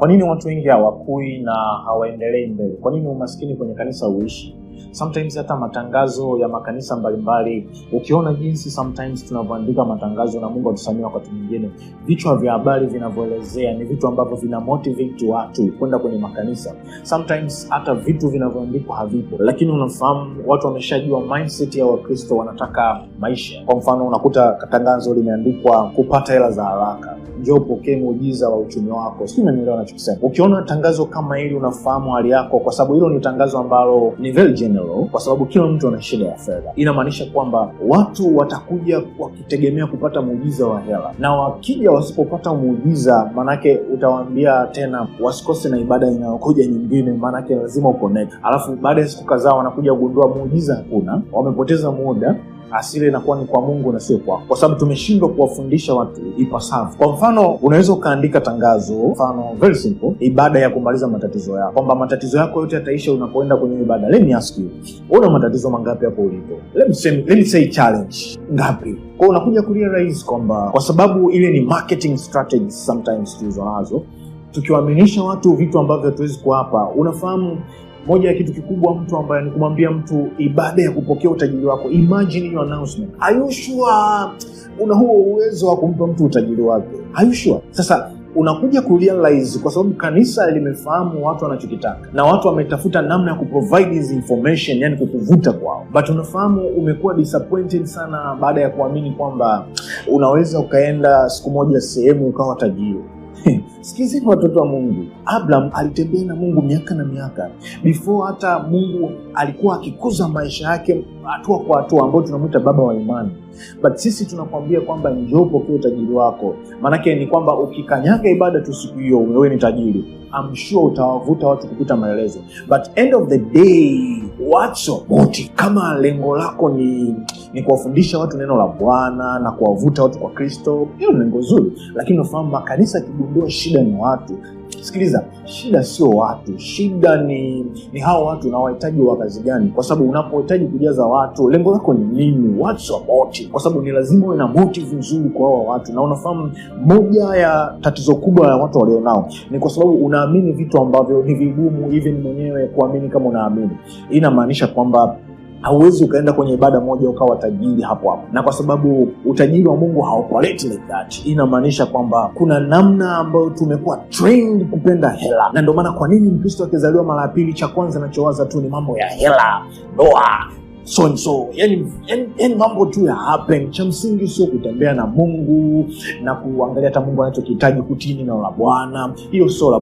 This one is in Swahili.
Kwa nini watu wengi hawakui na hawaendelei mbele? Kwa nini umaskini kwenye kanisa uishi? Sometimes hata matangazo ya makanisa mbalimbali, ukiona jinsi sometimes tunavyoandika matangazo, na Mungu atusamee wakati mwingine, vichwa vya habari vinavyoelezea ni vitu ambavyo vina motivate watu kwenda kwenye makanisa. Sometimes hata vitu vinavyoandikwa havipo, lakini unafahamu watu wameshajua mindset ya Wakristo, wanataka maisha. Kwa mfano unakuta tangazo limeandikwa kupata hela za haraka, njoo upokee muujiza wa uchumi wako. Sio, unanielewa ninachosema? Ukiona tangazo kama hili unafahamu hali yako, kwa sababu hilo ni tangazo ambalo ni very general, kwa sababu kila mtu ana shida ya fedha. Inamaanisha kwamba watu watakuja wakitegemea kupata muujiza wa hela, na wakija wasipopata muujiza, manake utawaambia tena wasikose na ibada inayokuja nyingine, manake lazima uconnect. Alafu baada ya siku kadhaa wanakuja kugundua muujiza hakuna, wamepoteza muda. Asili inakuwa ni kwa Mungu na sio kwako, kwa sababu tumeshindwa kuwafundisha watu ipasavyo. Kwa mfano, unaweza ukaandika tangazo, mfano very simple, ibada ya kumaliza matatizo yako, kwamba matatizo yako yote yataisha unapoenda kwenye ibada. Let me ask you, una matatizo mangapi hapo ulipo? Let me say challenge ngapi? Kwa unakuja kurealize kwamba kwa sababu ile ni marketing strategies sometimes tulizo nazo, tukiwaaminisha watu vitu ambavyo hatuwezi kuwapa. Unafahamu moja ya kitu kikubwa mtu ambaye ni kumwambia mtu ibada ya kupokea utajiri wako. Imagine your announcement. Are you sure una huo uwezo wa kumpa mtu utajiri wake? Are you sure? Sasa unakuja kurealize kwa sababu kanisa limefahamu watu wanachokitaka, na watu wametafuta namna ya kuprovide this information, yani kukuvuta kwao. But unafahamu umekuwa disappointed sana baada ya kuamini kwamba unaweza ukaenda siku moja sehemu ukawa tajiri. Sikizeni watoto wa Mungu, Abraham alitembea na Mungu miaka na miaka before hata Mungu alikuwa akikuza maisha yake hatua kwa hatua, ambao tunamuita baba wa imani. But sisi tunakwambia kwamba njoo pokea utajiri wako. Manake ni kwamba ukikanyaga ibada tu siku hiyo wewe ni tajiri. I'm sure utawavuta watu kupita maelezo. But end of the day, what's your motive? Kama lengo lako ni kuwafundisha watu neno la Bwana na kuwavuta watu kwa Kristo, hiyo ni lengo zuri. Lakini unafahamu makanisa kigundua shida ni watu. Sikiliza, shida sio watu, shida ni hao watu na wahitaji wa kazi gani. Kwa sababu unapohitaji kujaza watu, lengo lako ni nini? What's your motive? Kwa sababu ni lazima uwe na motive nzuri kwa hao watu. Na unafahamu moja ya tatizo kubwa la watu walionao ni kwa sababu unaamini vitu ambavyo ni vigumu even mwenyewe kuamini kama unaamini. Inamaanisha kwamba hauwezi ukaenda kwenye ibada moja ukawa tajiri hapo hapo. Na kwa sababu utajiri wa Mungu haoperate like that, inamaanisha kwamba kuna namna ambayo tumekuwa trained kupenda hela. Na ndio maana kwa nini Mkristo akizaliwa mara ya pili cha kwanza anachowaza tu ni mambo ya hela, ndoa, so yani mambo tu ya happen. Cha msingi sio kutembea na Mungu na kuangalia hata Mungu anachokihitaji, kutini na la Bwana. Hiyo sio